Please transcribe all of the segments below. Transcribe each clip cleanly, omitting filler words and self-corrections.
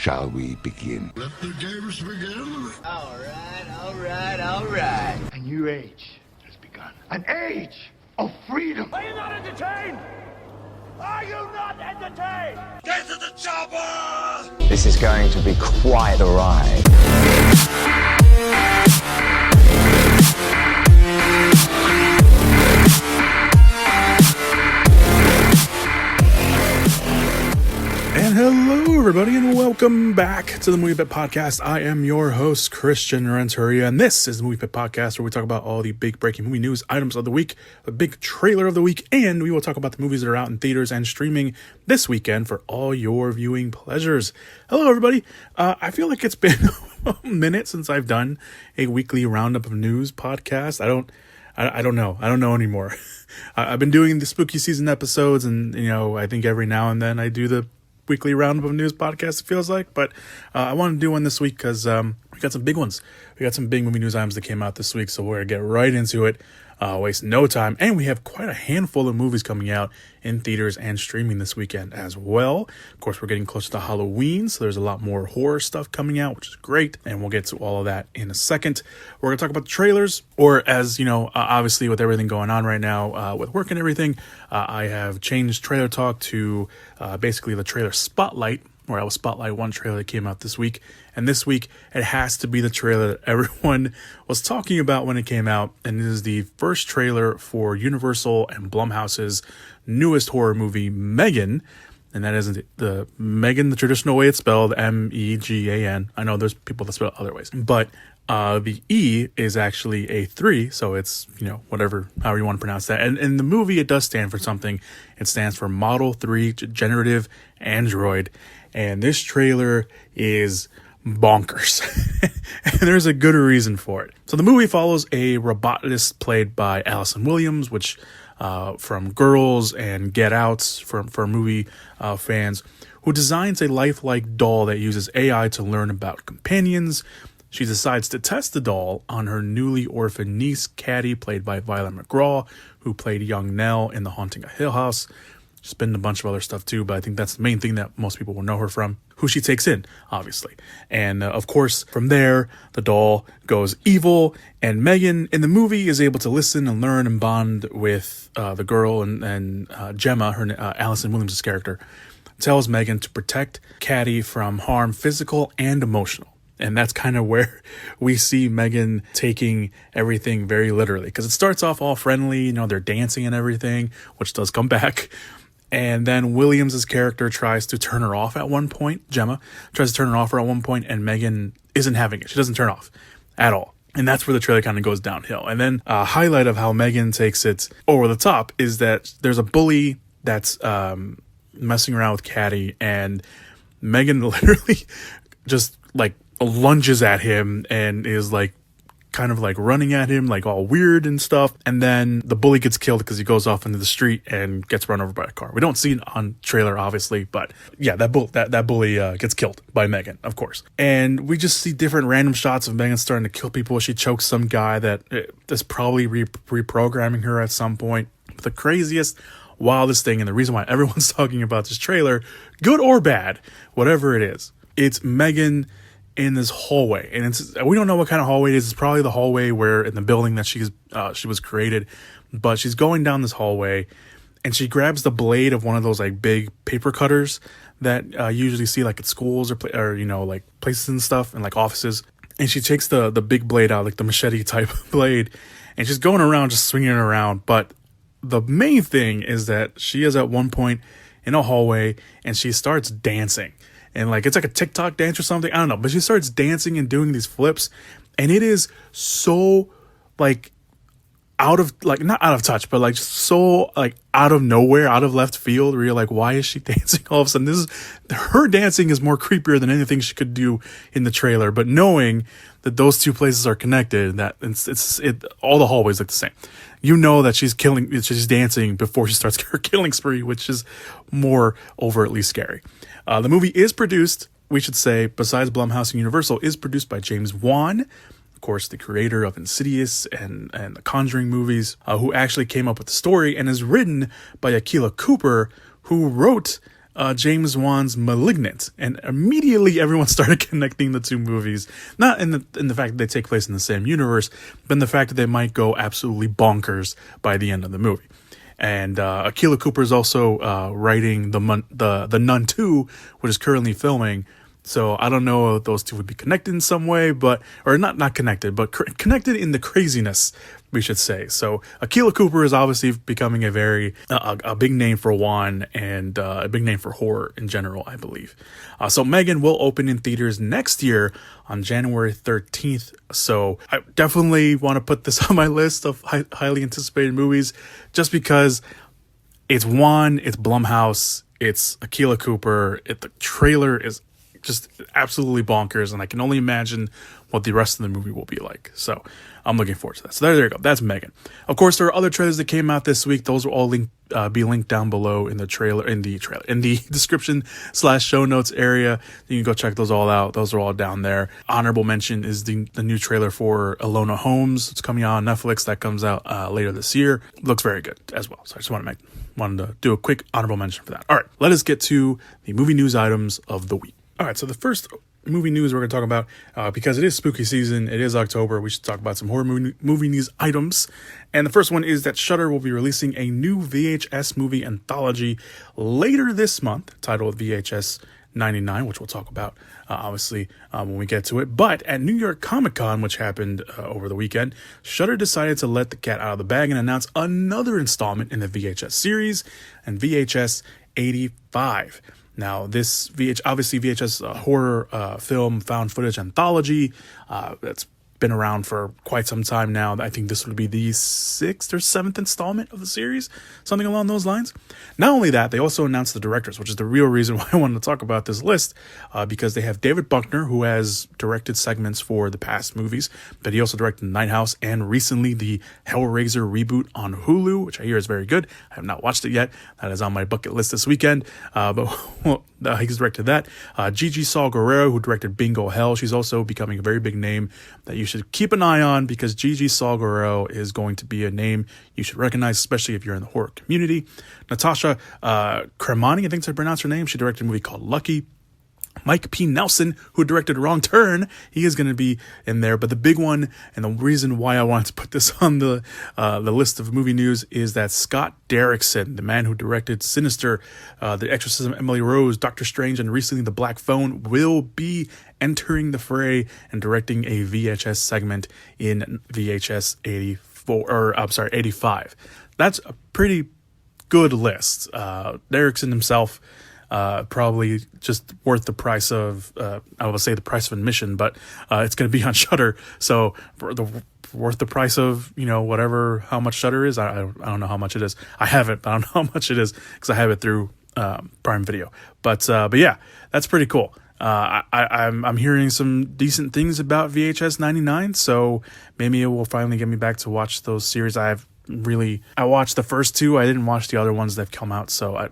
shall we begin? Let the games begin. All right. A new age has begun. An age of freedom. Are you not entertained? Are you not entertained? Get to the chopper! This is going to be quite a ride. And hello, everybody, and welcome back to the Movie Pit Podcast. I am your host, Christian Renteria, and this is the Movie Pit Podcast, where we talk about all the big breaking movie news items of the week, the big trailer of the week, and we will talk about the movies that are out in theaters and streaming this weekend for all your viewing pleasures. Hello, everybody. I feel like it's been a minute since I've done a weekly roundup of news podcast. I don't know anymore. I've been doing the spooky season episodes, and I think every now and then I do the weekly roundup of news podcast, it feels like, but I wanted to do one this week because we got some big ones. We got some big movie news items that came out this week, so we're gonna get right into it, waste no time, and we have quite a handful of movies coming out in theaters and streaming this weekend as well. Of course, we're getting closer to Halloween, so there's a lot more horror stuff coming out, which is great, and we'll get to all of that in a second. We're gonna talk about the trailers, or as obviously with everything going on right now with work and everything, I have changed trailer talk to basically the trailer spotlight, where I will spotlight one trailer that came out this week. And this week, it has to be the trailer that everyone was talking about when it came out. And it is the first trailer for Universal and Blumhouse's newest horror movie, M3GAN. And that isn't the M3GAN, the traditional way it's spelled, M-E-G-A-N. I know there's people that spell it other ways. But the E is actually a 3, so it's, however you want to pronounce that. And in the movie, it does stand for something. It stands for Model 3 Generative Android. And this trailer is bonkers. And there's a good reason for it. So the movie follows a roboticist played by Allison Williams, which from Girls and Get Out, for movie fans, who designs a lifelike doll that uses AI to learn about companions. She decides to test the doll on her newly orphaned niece, Caddy, played by Violet McGraw, who played young Nell in The Haunting of Hill House. She's been in a bunch of other stuff too, but I think that's the main thing that most people will know her from, who she takes in, obviously. And of course, from there, the doll goes evil, and M3GAN in the movie is able to listen and learn and bond with the girl, and Gemma, her Allison Williams' character, tells M3GAN to protect Caddy from harm, physical and emotional. And that's kind of where we see M3GAN taking everything very literally, because it starts off all friendly, they're dancing and everything, which does come back. And then Williams' character tries to turn her off at one point. Gemma tries to turn her off at one point, and M3GAN isn't having it. She doesn't turn off at all. And that's where the trailer kind of goes downhill. And then a highlight of how M3GAN takes it over the top is that there's a bully that's messing around with Caddy, and M3GAN literally just lunges at him and is kind of running at him all weird and stuff. And then the bully gets killed because he goes off into the street and gets run over by a car. We don't see it on trailer, obviously, but yeah, that bully gets killed by M3GAN, of course. And we just see different random shots of M3GAN starting to kill people. She chokes some guy that is probably reprogramming her at some point. The craziest, wildest thing, and the reason why everyone's talking about this trailer, good or bad, whatever it is, it's M3GAN in this hallway, and we don't know what kind of hallway it is. It's probably the hallway where in the building that she was created, but she's going down this hallway, and she grabs the blade of one of those big paper cutters that you usually see at schools or places and stuff, and offices. And she takes the big blade out, the machete type blade, and she's going around just swinging it around. But the main thing is that she is at one point in a hallway, and she starts dancing. And it's a TikTok dance or something. I don't know. But she starts dancing and doing these flips. And it is so out of not out of touch, but just so out of nowhere, out of left field, where you're why is she dancing all of a sudden? Her dancing is more creepier than anything she could do in the trailer. But knowing that those two places are connected, that all the hallways look the same. That she's dancing before she starts her killing spree, which is more overtly scary. The movie is produced, we should say, besides Blumhouse and Universal, is produced by James Wan, of course, the creator of Insidious and the Conjuring movies, who actually came up with the story, and is written by Akilah Cooper, who wrote James Wan's *Malignant*, and immediately everyone started connecting the two movies, not in the fact that they take place in the same universe, but in the fact that they might go absolutely bonkers by the end of the movie. And Akilah Cooper is also writing the Nun 2, which is currently filming. So I don't know if those two would be connected in some way, or not connected, but connected in the craziness, we should say. So Akilah Cooper is obviously becoming a big name for Wan and a big name for horror in general, I believe. So M3GAN will open in theaters next year on January 13th. So I definitely want to put this on my list of highly anticipated movies, just because it's Wan, it's Blumhouse, it's Akilah Cooper. The trailer is just absolutely bonkers, and I can only imagine what the rest of the movie will be like. So I'm looking forward to that. So there you go. That's M3GAN. Of course, there are other trailers that came out this week. Those will all be linked down below in the description / show notes area. You can go check those all out. Those are all down there. Honorable mention is the new trailer for Enola Holmes. It's coming out on Netflix. That comes out later this year. Looks very good as well. So I just wanted to do a quick honorable mention for that. All right, let us get to the movie news items of the week. All right, so the first movie news we're going to talk about, because it is spooky season, it is October, we should talk about some horror movie news items. And the first one is that Shudder will be releasing a new VHS movie anthology later this month titled VHS 99, which we'll talk about, obviously, when we get to it. But at New York Comic Con, which happened over the weekend, Shudder decided to let the cat out of the bag and announce another installment in the VHS series, and VHS 85. Now, this VHS horror film found footage anthology that's been around for quite some time now. I think this would be the 6th or 7th installment of the series, something along those lines. Not only that, they also announced the directors, which is the real reason why I wanted to talk about this list, because they have David Buckner, who has directed segments for the past movies, but he also directed Night House and recently the Hellraiser reboot on Hulu, which I hear is very good. I have not watched it yet. That is on my bucket list this weekend, but he's directed that. Gigi Saul Guerrero, who directed Bingo Hell, she's also becoming a very big name that you should keep an eye on, because Gigi Saul Guerrero is going to be a name you should recognize, especially if you're in the horror community. Natasha Cremani, I think that's how to pronounce her name. She directed a movie called Lucky. Mike P. Nelson, who directed Wrong Turn, he is going to be in there. But the big one, and the reason why I wanted to put this on the list of movie news, is that Scott Derrickson, the man who directed Sinister, The Exorcism of Emily Rose, Doctor Strange, and recently The Black Phone, will be entering the fray and directing a VHS segment in VHS 85. That's a pretty good list. Derrickson himself, probably just worth the price of, I will say the price of admission, but it's going to be on Shudder. So worth the price of, how much Shudder is. I don't know how much it is. I have it, but I don't know how much it is because I have it through Prime Video. But yeah, that's pretty cool. I'm hearing some decent things about VHS 99, so maybe it will finally get me back to watch those series. I watched the first two. I didn't watch the other ones that have come out, so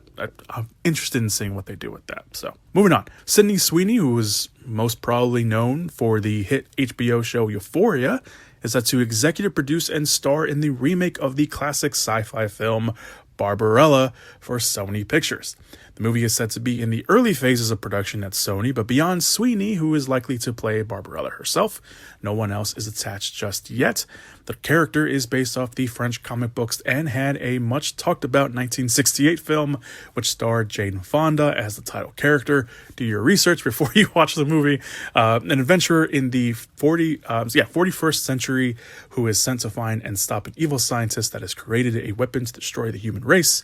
I'm interested in seeing what they do with that. So moving on, Sydney Sweeney, who is most probably known for the hit HBO show Euphoria, is set to executive produce and star in the remake of the classic sci-fi film Barbarella for Sony Pictures. The movie is set to be in the early phases of production at Sony, but beyond Sweeney, who is likely to play Barbarella herself, no one else is attached just yet. The character is based off the French comic books and had a much talked about 1968 film, which starred Jane Fonda as the title character. Do your research before you watch the movie. An adventurer in the 41st century who is sent to find and stop an evil scientist that has created a weapon to destroy the human race.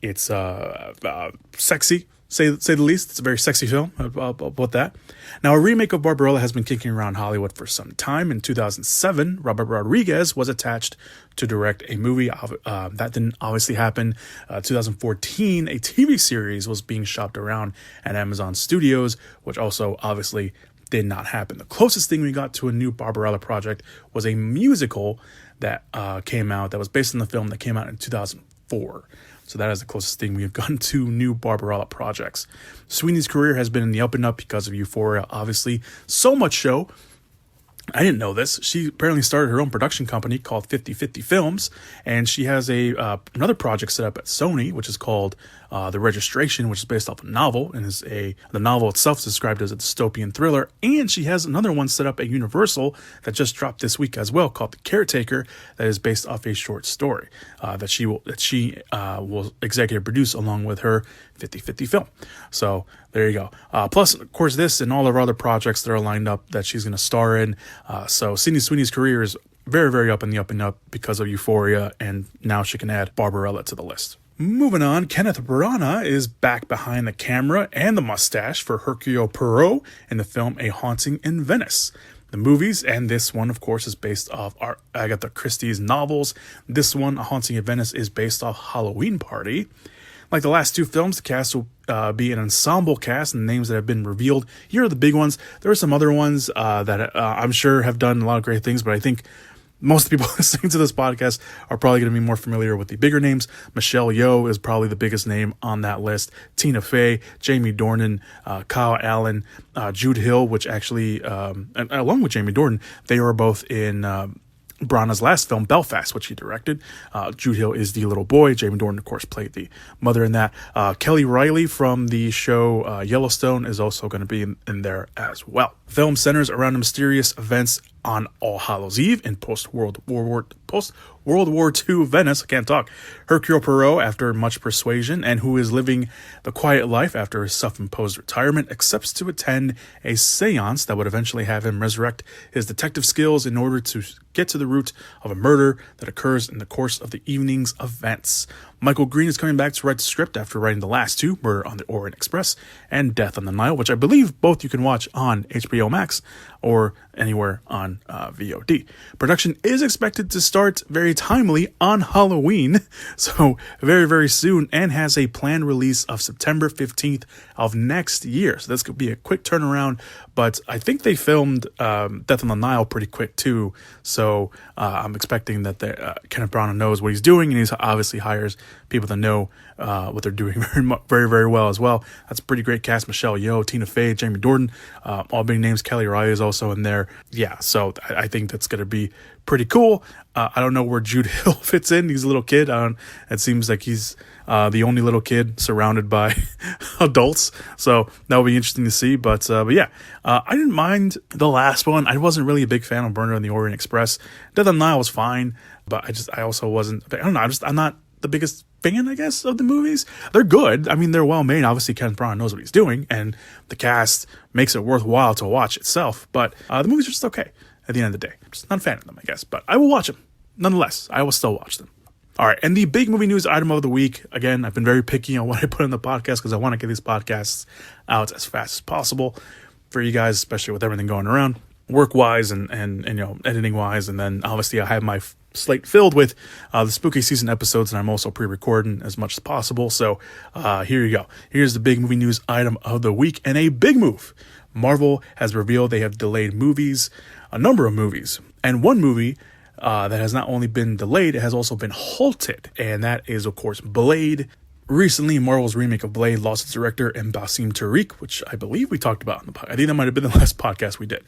It's sexy, say the least. It's a very sexy film. I'll put that. Now, a remake of Barbarella has been kicking around Hollywood for some time. In 2007, Robert Rodriguez was attached to direct a movie. That didn't obviously happen. 2014, a TV series was being shopped around at Amazon Studios, which also obviously did not happen. The closest thing we got to a new Barbarella project was a musical that came out, that was based on the film that came out in 2004. So that is the closest thing we have gotten to new Barbarella projects. Sweeney's career has been in the up and up because of Euphoria, obviously. So much so I didn't know this. She apparently started her own production company called 50/50 Films, and she has another project set up at Sony, which is called The Registration, which is based off a novel, and the novel itself is described as a dystopian thriller. And she has another one set up at Universal that just dropped this week as well, called The Caretaker, that is based off a short story that she will executive produce along with her 50/50 film. So there you go. Plus, of course, this and all of her other projects that are lined up that she's going to star in. So Sydney Sweeney's career is very, very up and up because of Euphoria, and now she can add Barbarella to the list. Moving on, Kenneth Branagh is back behind the camera and the mustache for Hercule Poirot in the film A Haunting in Venice. The movies, and this one, of course, is based off Agatha Christie's novels. This one, A Haunting in Venice, is based off Halloween Party. Like the last two films, the cast will be an ensemble cast, and the names that have been revealed here are the big ones. There are some other ones that I'm sure have done a lot of great things, but I think most people listening to this podcast are probably going to be more familiar with the bigger names. Michelle Yeoh is probably the biggest name on that list. Tina Fey, Jamie Dornan, Kyle Allen, Jude Hill, which actually, along with Jamie Dornan, they were both in Branagh's last film, Belfast, which he directed. Jude Hill is the little boy. Jamie Dornan, of course, played the mother in that. Kelly Riley from the show Yellowstone is also going to be in there as well. Film centers around the mysterious events on All Hallows Eve in post-World War II Venice. I can't talk. Hercule Poirot, after much persuasion, and who is living the quiet life after his self-imposed retirement, accepts to attend a seance that would eventually have him resurrect his detective skills in order to get to the root of a murder that occurs in the course of the evening's events. Michael Green is coming back to write the script after writing the last two, Murder on the Orient Express and Death on the Nile, which I believe both you can watch on HBO Max or anywhere on VOD. Production is expected to start very timely on Halloween, so very, very soon, and has a planned release of September 15th of next year. So this could be a quick turnaround, but I think they filmed Death on the Nile pretty quick too, so I'm expecting that Kenneth Branagh knows what he's doing, and he obviously hires people that know what they're doing very, very well as well. That's a pretty great cast. Michelle Yeoh, Tina Fey, Jamie Dornan, all big names. Kelly Riley is also in there. Yeah, so I think that's going to be pretty cool. I don't know where Jude Hill fits in. He's a little kid. It seems like he's the only little kid surrounded by adults. So that'll be interesting to see. But yeah, I didn't mind the last one. I wasn't really a big fan of Murder on the Orient Express. Death on the Nile was fine, but I also wasn't. I don't know. I'm not the biggest fan, I guess, of the movies. They're good. I mean, they're well made. Obviously, Kenneth Branagh knows what he's doing, and the cast makes it worthwhile to watch itself. But the movies are just okay at the end of the day. I'm just not a fan of them, I guess. But I will watch them. Nonetheless, I will still watch them. All right, and the big movie news item of the week. Again, I've been very picky on what I put in the podcast because I want to get these podcasts out as fast as possible for you guys, especially with everything going around, work-wise and editing-wise. And then, obviously, I have my slate filled with the spooky season episodes, and I'm also pre-recording as much as possible. So here you go. Here's the big movie news item of the week, and a big move. Marvel has revealed they have delayed movies, a number of movies, and one movie that has not only been delayed, it has also been halted, and that is, of course, Blade. Recently, Marvel's remake of Blade lost its director in Basim Tariq, which I believe we talked about in the podcast. I think that might have been the last podcast we did.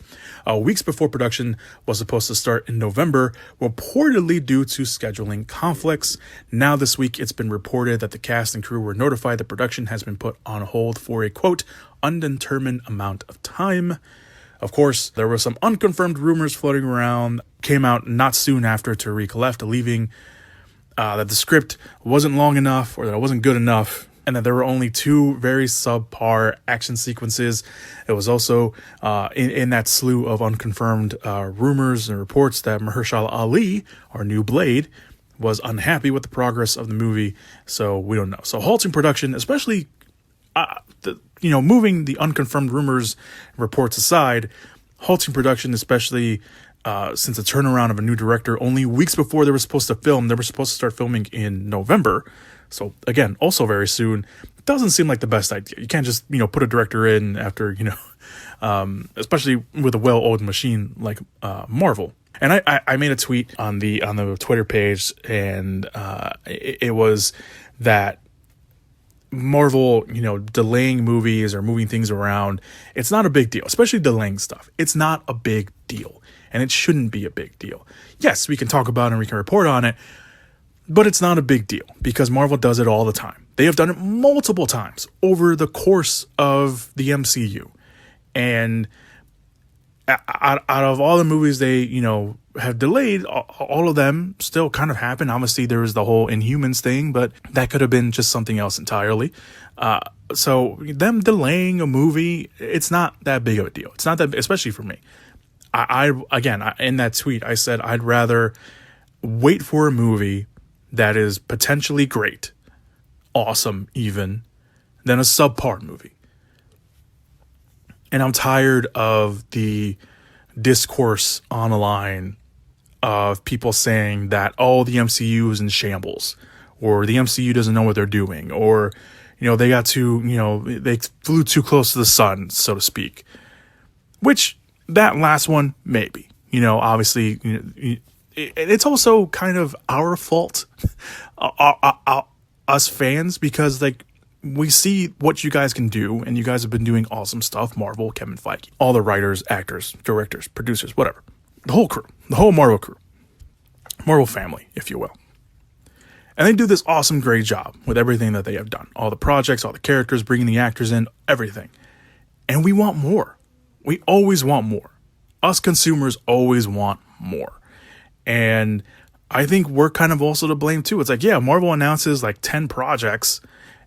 Weeks before production was supposed to start in November, reportedly due to scheduling conflicts. Now this week, it's been reported that the cast and crew were notified that production has been put on hold for a, quote, undetermined amount of time. Of course, there were some unconfirmed rumors floating around, came out not soon after Tariq left, leaving that the script wasn't long enough or that it wasn't good enough, and that there were only two very subpar action sequences. It was also in that slew of unconfirmed rumors and reports that Mahershala Ali, our new Blade, was unhappy with the progress of the movie, so we don't know. So halting production, especially moving the unconfirmed rumors and reports aside, halting production, especially since the turnaround of a new director only weeks before they were supposed to film. They were supposed to start filming in November. So again, also very soon. It doesn't seem like the best idea. You can't just, put a director in after, especially with a well-oiled machine like Marvel. And I made a tweet on the Twitter page, and it was that Marvel, delaying movies or moving things around, it's not a big deal, especially delaying stuff. It's not a big deal. and it shouldn't be a big deal. Yes, we can talk about it and we can report on it, but it's not a big deal because Marvel does it all the time. They have done it multiple times over the course of the MCU. And out of all the movies they, have delayed, all of them still kind of happen. Obviously, there was the whole Inhumans thing, but that could have been just something else entirely. So them delaying a movie, it's not that big of a deal. It's not that, especially for me. I in that tweet, I said I'd rather wait for a movie that is potentially great, awesome even, than a subpar movie. And I'm tired of the discourse online of people saying that, oh, the MCU is in shambles, or the MCU doesn't know what they're doing, or, they got too, they flew too close to the sun, so to speak. Which, that last one, maybe. Obviously, it's also kind of our fault, us fans, because, we see what you guys can do, and you guys have been doing awesome stuff. Marvel, Kevin Feige, all the writers, actors, directors, producers, whatever. The whole crew, the whole Marvel crew. Marvel family, if you will. And they do this awesome, great job with everything that they have done. All the projects, all the characters, bringing the actors in, everything. And we want more. We always want more. Us consumers always want more. And I think we're kind of also to blame too. It's Marvel announces 10 projects,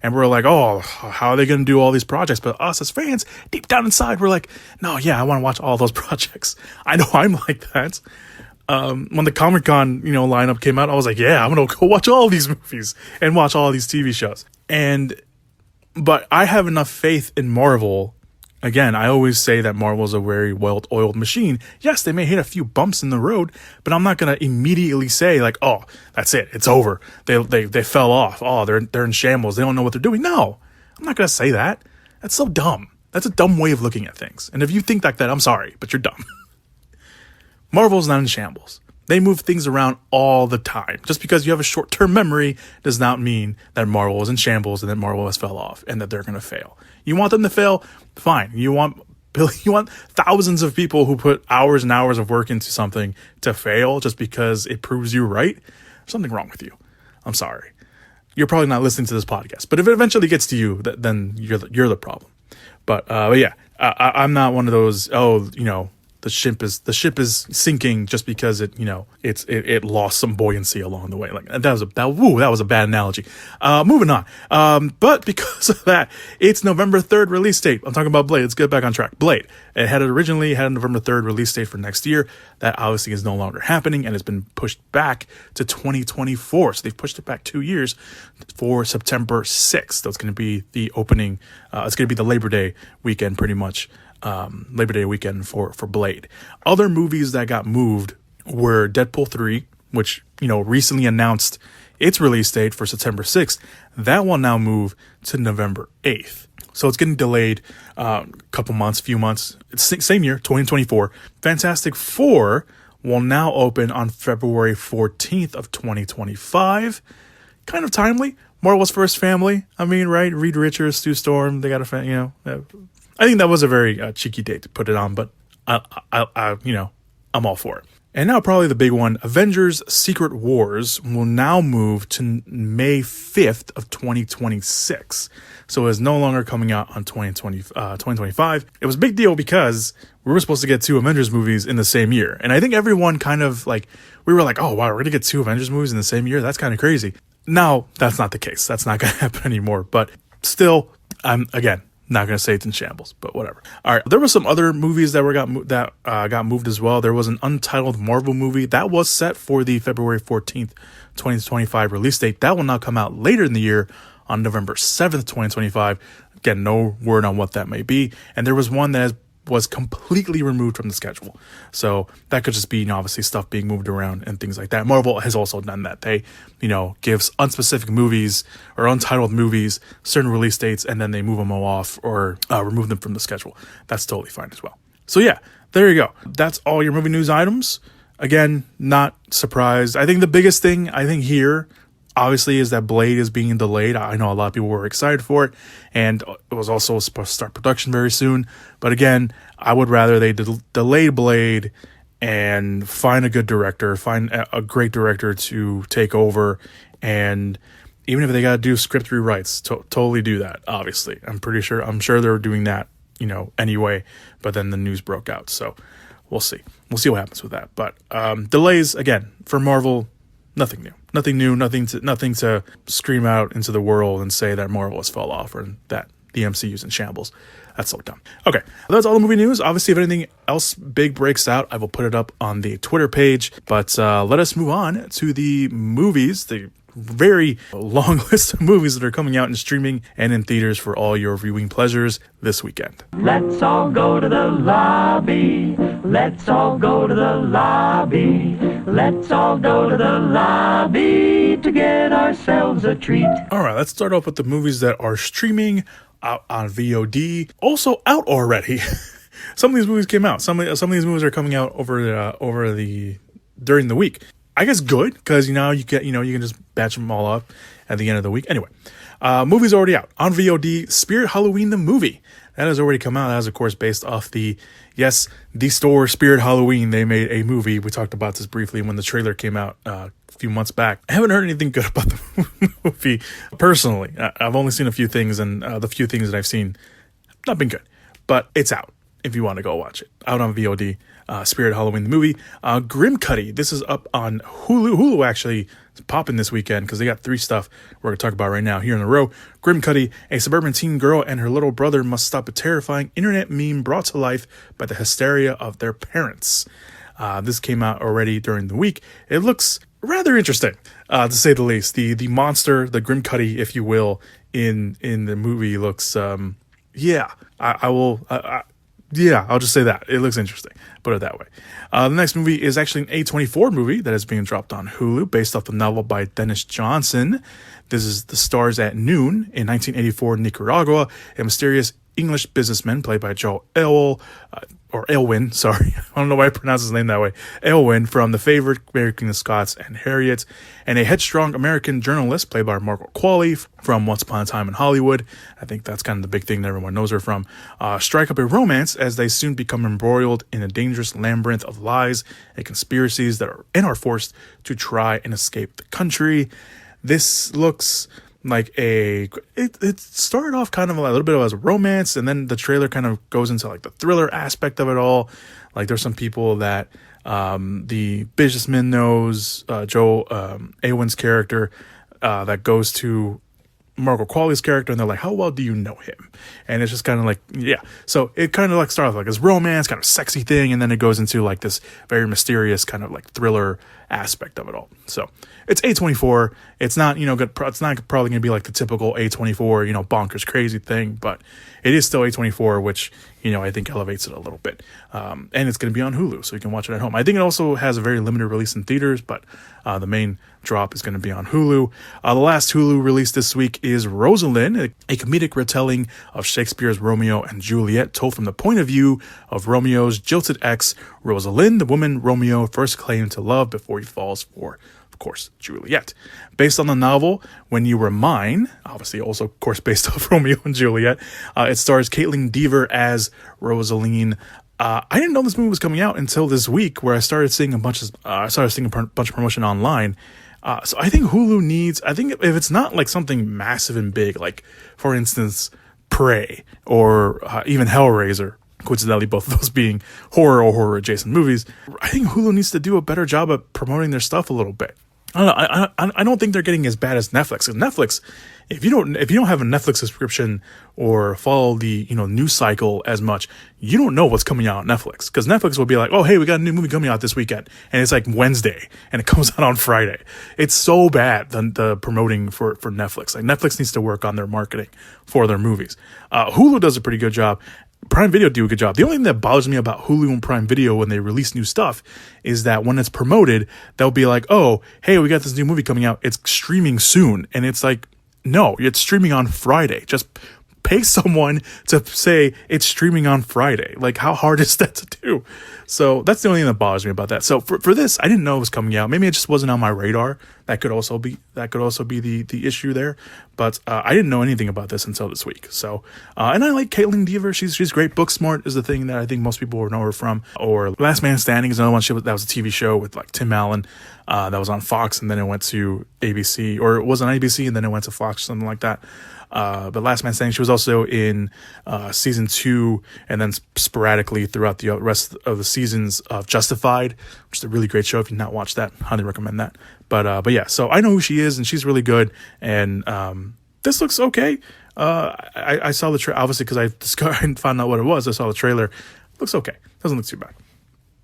and we're like, oh, how are they going to do all these projects? But us as fans, deep down inside, we're like, no, I want to watch all those projects. I know I'm like that. When the Comic-Con, lineup came out, I was like, I'm going to go watch all these movies and watch all these TV shows. But I have enough faith in Marvel. Again, I always say that Marvel's a very well-oiled machine. Yes, they may hit a few bumps in the road, but I'm not going to immediately say oh, that's it. It's over. They fell off. Oh, they're in shambles. They don't know what they're doing. No, I'm not going to say that. That's so dumb. That's a dumb way of looking at things. And if you think like that, I'm sorry, but you're dumb. Marvel's not in shambles. They move things around all the time. Just because you have a short-term memory does not mean that Marvel is in shambles and that Marvel has fell off and that they're going to fail. You want them to fail? Fine. You want thousands of people who put hours and hours of work into something to fail just because it proves you right? There's something wrong with you. I'm sorry. You're probably not listening to this podcast. But if it eventually gets to you, then you're the problem. But yeah, I'm not one of those, the ship is sinking just because it lost some buoyancy along the way. That was a bad analogy. Moving on. But because of that, it's November 3rd release date. I'm talking about Blade. Let's get back on track. Blade. It had originally had a November 3rd release date for next year. That obviously is no longer happening and has been pushed back to 2024. So they've pushed it back 2 years for September 6th. That's going to be the opening. It's going to be the Labor Day weekend, pretty much. Labor Day weekend for Blade. Other movies that got moved were Deadpool 3, which, recently announced its release date for September 6th. That will now move to November 8th. So it's getting delayed few months. It's same year, 2024. Fantastic Four will now open on February 14th of 2025. Kind of timely. Marvel's first family. I mean, right? Reed Richards, Stu Storm. They got a I think that was a very cheeky date to put it on, but I'm all for it. And now probably the big one, Avengers Secret Wars will now move to May 5th of 2026. So it's no longer coming out on 2025. It was a big deal because we were supposed to get 2 Avengers movies in the same year. And I think everyone kind of we were like, oh, wow, we're going to get 2 Avengers movies in the same year? That's kind of crazy. Now, that's not the case. That's not going to happen anymore. But still, I'm, again, not going to say it's in shambles, but whatever. All right. There were some other movies that got moved as well. There was an Untitled Marvel movie that was set for the February 14th, 2025 release date. That will now come out later in the year on November 7th, 2025. Again, no word on what that may be. And there was one that was completely removed from the schedule. So that could just be, obviously stuff being moved around and things like that. Marvel has also done that. They, gives unspecific movies or untitled movies certain release dates, and then they move them all off or remove them from the schedule. That's totally fine as well. So yeah, there you go. That's all your movie news items. Again, not surprised. I think the biggest thing here obviously is that Blade is being delayed. I know a lot of people were excited for it, and it was also supposed to start production very soon. But again, I would rather they delay Blade and find a good director, find a great director to take over. And even if they got to do script rewrites, totally do that. Obviously, I'm sure they're doing that, anyway, but then the news broke out. So we'll see what happens with that. But delays again for Marvel, nothing new, nothing to scream out into the world and say that Marvel has fell off or that the MCU's in shambles. That's so dumb. Okay, that's all the movie news. Obviously, if anything else big breaks out, I will put it up on the Twitter page. But let us move on to the movies, the very long list of movies that are coming out in streaming and in theaters for all your viewing pleasures this weekend. Let's all go to the lobby. Let's all go to the lobby. Let's all go to the lobby to get ourselves a treat. All right, let's start off with the movies that are streaming out on VOD. Also out already. Some of these movies came out. Some of these movies are coming out during the week. I guess good, because you can just batch them all up at the end of the week. Anyway, movie's already out on VOD. Spirit Halloween the movie that has already come out. That is of course based off the store Spirit Halloween. They made a movie. We talked about this briefly when the trailer came out a few months back. I haven't heard anything good about the movie personally. I've only seen a few things, and the few things that I've seen not been good. But it's out if you want to go watch it. Out on VOD. Spirit Halloween the movie. Grim Cuddy. This is up on Hulu. Hulu actually is popping this weekend because they got 3 stuff we're going to talk about right now here in a row. Grim Cuddy. A suburban teen girl and her little brother must stop a terrifying internet meme brought to life by the hysteria of their parents. This came out already during the week. It looks rather interesting, to say the least. The monster, the Grim Cuddy, if you will, in the movie looks, I'll just say that. It looks interesting. Put it that way. The next movie is actually an A24 movie that is being dropped on Hulu based off the novel by Dennis Johnson. This is The Stars at Noon. In 1984 Nicaragua, a mysterious English businessman played by Joe Elwyn, sorry. I don't know why I pronounce his name that way. Elwyn from The Favourite, Mary Queen of Scots, and Harriet. And a headstrong American journalist played by Margaret Qualley from Once Upon a Time in Hollywood. I think that's kind of the big thing that everyone knows her from. Strike up a romance as they soon become embroiled in a dangerous labyrinth of lies and conspiracies that are forced to try and escape the country. This looks like it started off kind of a little bit as a romance, and then the trailer kind of goes into like the thriller aspect of it all. Like there's some people that the businessman knows, Joe Elwyn's character, that goes to Margaret Qualley's character, and they're like, how well do you know him? And it's just kind of like, so it kind of like starts like this romance kind of sexy thing, and then it goes into like this very mysterious kind of like thriller aspect of it all. So it's A24. It's not, good. It's not probably going to be like the typical A24, bonkers crazy thing, but it is still A24, which, I think elevates it a little bit. And it's going to be on Hulu, so you can watch it at home. I think it also has a very limited release in theaters, but the main drop is going to be on Hulu. The last Hulu release this week is Rosalind, a comedic retelling of Shakespeare's Romeo and Juliet, told from the point of view of Romeo's jilted ex, Rosalind, the woman Romeo first claimed to love before he falls for, of course, Juliet. Based on the novel When You Were Mine, obviously also, of course, based off Romeo and Juliet, it stars Caitlin Dever as Rosaline. I didn't know this movie was coming out until this week, where I started seeing a bunch of promotion online. So I think Hulu needs, if it's not like something massive and big, like for instance, Prey or even Hellraiser, coincidentally both of those being horror or horror adjacent movies, I think Hulu needs to do a better job at promoting their stuff a little bit. I don't think they're getting as bad as Netflix. Netflix, if you don't have a Netflix subscription or follow the news cycle as much, you don't know what's coming out on Netflix, because Netflix will be like, oh hey, we got a new movie coming out this weekend, and it's like Wednesday and it comes out on Friday. It's so bad, the promoting for Netflix. Like Netflix needs to work on their marketing for their movies. Hulu does a pretty good job. Prime Video do a good job. The only thing that bothers me about Hulu and Prime Video when they release new stuff is that when it's promoted, they'll be like, oh, hey, we got this new movie coming out. It's streaming soon. And it's like, no, it's streaming on Friday. Just pay someone to say it's streaming on Friday. Like, how hard is that to do? So that's the only thing that bothers me about that. So for this, I didn't know it was coming out. Maybe it just wasn't on my radar that could also be the issue there. But I didn't know anything about this until this week. So and I like Caitlin Dever. She's great. Booksmart is the thing that I think most people know her from. Or Last Man Standing is another one. That was a TV show with like Tim Allen that was on Fox, and then it went to ABC, or it was on ABC and then it went to Fox, something like that. But Last Man Standing, she was also in season 2 and then sporadically throughout the rest of the seasons of Justified, which is a really great show. If you've not watched that, highly recommend that. But yeah, so I know who she is and she's really good. And this looks okay. I saw the trailer, obviously, because I discovered and found out what it was. I saw the trailer. Looks okay. Doesn't look too bad.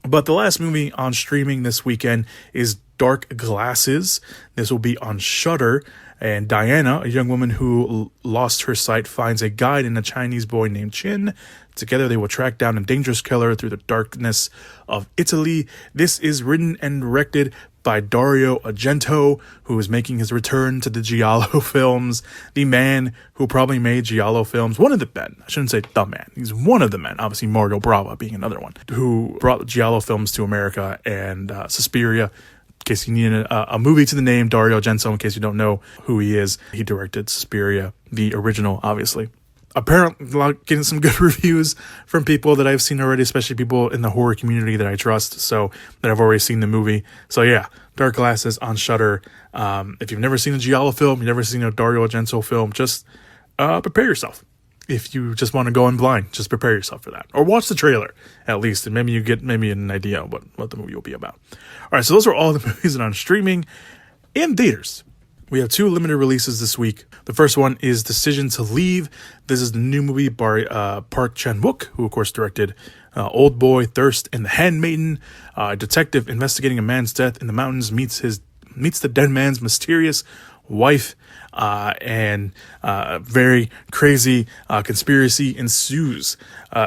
But the last movie on streaming this weekend is Dark Glasses. This will be on Shudder. And Diana, a young woman who lost her sight, finds a guide in a Chinese boy named Chin. Together, they will track down a dangerous killer through the darkness of Italy. This is written and directed by Dario Argento, who is making his return to the Giallo films. The man who probably made Giallo films, one of the men, I shouldn't say the man, he's one of the men, obviously Mario Brava being another one, who brought Giallo films to America, and Suspiria. In case you need a movie to the name, Dario Argento, in case you don't know who he is, he directed Suspiria, the original, obviously. Apparently, getting some good reviews from people that I've seen already, especially people in the horror community that I trust, so that I've already seen the movie. So yeah, Dark Glasses on Shudder. If you've never seen a Giallo film, you've never seen a Dario Argento film, just prepare yourself. If you just want to go in blind, just prepare yourself for that. Or watch the trailer, at least, and maybe you get an idea of what the movie will be about. All right, so those are all the movies that are on streaming. In theaters, we have 2 limited releases this week. The first one is Decision to Leave. This is the new movie by Park Chan-wook, who, of course, directed Old Boy, Thirst, and The Handmaiden. A detective investigating a man's death in the mountains meets the dead man's mysterious wife, and very crazy conspiracy ensues.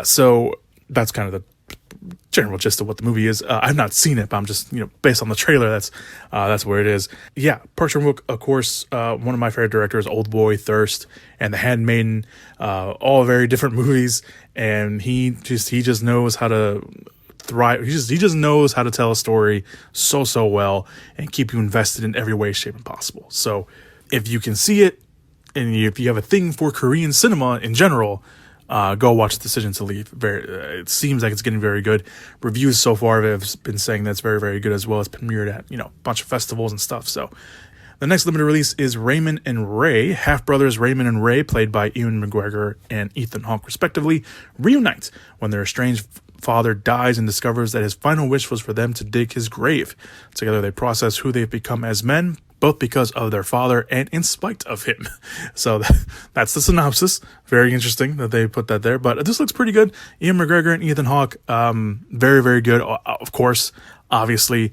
So that's kind of the general gist of what the movie is. I've not seen it, but I'm just, based on the trailer, that's where it is. Yeah, Park Chan-wook, of course, one of my favorite directors, Old Boy, Thirst, and The Handmaiden, all very different movies, and he just knows how to thrive. He just knows how to tell a story so well and keep you invested in every way, shape, and possible. So if you can see it, and if you have a thing for Korean cinema in general, go watch Decision to Leave. It seems like it's getting very good. Reviews so far have been saying that's very, very good, as well as premiered at a bunch of festivals and stuff. So the next limited release is Raymond and Ray. Half-brothers Raymond and Ray, played by Ewan McGregor and Ethan Hawke respectively, reunite when their estranged father dies and discovers that his final wish was for them to dig his grave. Together they process who they've become as men, both because of their father and in spite of him. So that's the synopsis. Very interesting that they put that there, but this looks pretty good. Ewan McGregor and Ethan Hawke, very, very good. Of course, obviously,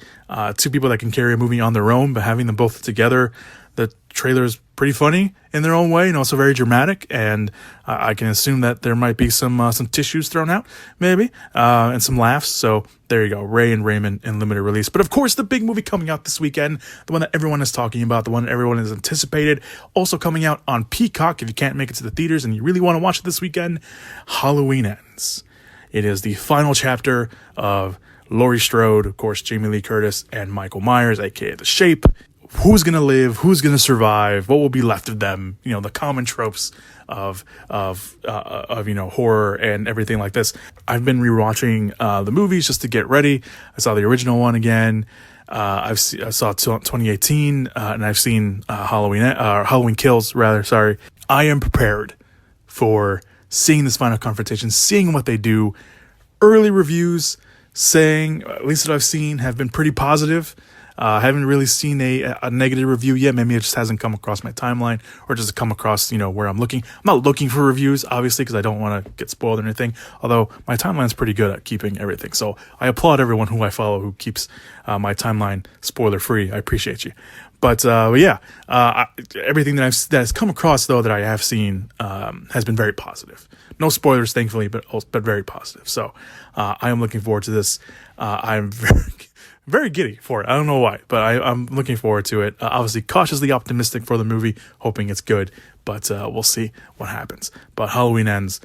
2 people that can carry a movie on their own, but having them both together, the trailer is pretty funny in their own way and also very dramatic, and I can assume that there might be some tissues thrown out, maybe, and some laughs. So there you go, Ray and Raymond in limited release. But of course, the big movie coming out this weekend, the one that everyone is talking about, the one everyone has anticipated, also coming out on Peacock if you can't make it to the theaters and you really want to watch it this weekend, Halloween Ends. It is the final chapter of Laurie Strode, of course, Jamie Lee Curtis, and Michael Myers, aka The Shape. Who's going to live? Who's going to survive? What will be left of them? The common tropes of horror and everything like this. I've been rewatching the movies just to get ready. I saw the original one again. I saw 2018, and I've seen Halloween Kills, rather. Sorry. I am prepared for seeing this final confrontation, seeing what they do. Early reviews saying, at least that I've seen, have been pretty positive. I haven't really seen a negative review yet. Maybe it just hasn't come across my timeline, or just come across, where I'm looking. I'm not looking for reviews, obviously, because I don't want to get spoiled or anything. Although my timeline's pretty good at keeping everything. So I applaud everyone who I follow who keeps my timeline spoiler free. I appreciate you. But yeah, everything that has come across, though, that I have seen has been very positive. No spoilers, thankfully, but very positive. So I am looking forward to this. I'm very giddy for it. I don't know why, but I'm looking forward to it. Obviously, cautiously optimistic for the movie, hoping it's good, but we'll see what happens. But Halloween Ends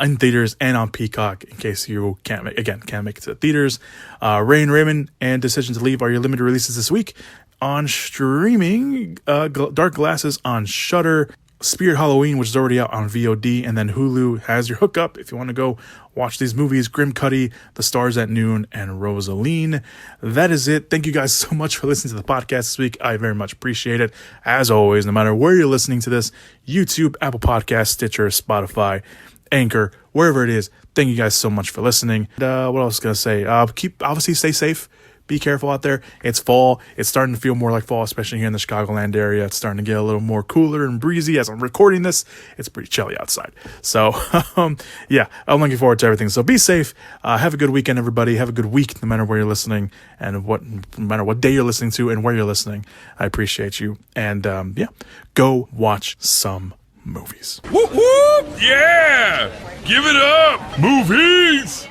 in theaters and on Peacock, in case you can't make it to the theaters. Rain Raymond and Decision to Leave are your limited releases this week. On streaming, Dark Glasses on Shudder, Spirit Halloween, which is already out on VOD, and then Hulu has your hookup if you want to go watch these movies: Grim Cuddy, The Stars at Noon, and Rosaline. That is it. Thank you guys so much for listening to the podcast this week. I very much appreciate it. As always, no matter where you're listening to this, YouTube, Apple Podcasts, Stitcher, Spotify, Anchor, wherever it is, thank you guys so much for listening. What else can I say? Obviously stay safe. Be careful out there. It's fall. It's starting to feel more like fall, especially here in the Chicagoland area. It's starting to get a little more cooler and breezy. As I'm recording this, it's pretty chilly outside. So, yeah, I'm looking forward to everything. So be safe. Have a good weekend, everybody. Have a good week, no matter where you're listening and no matter what day you're listening to and where you're listening. I appreciate you. And, yeah, go watch some movies. Whoop whoop! Yeah! Give it up! Movies!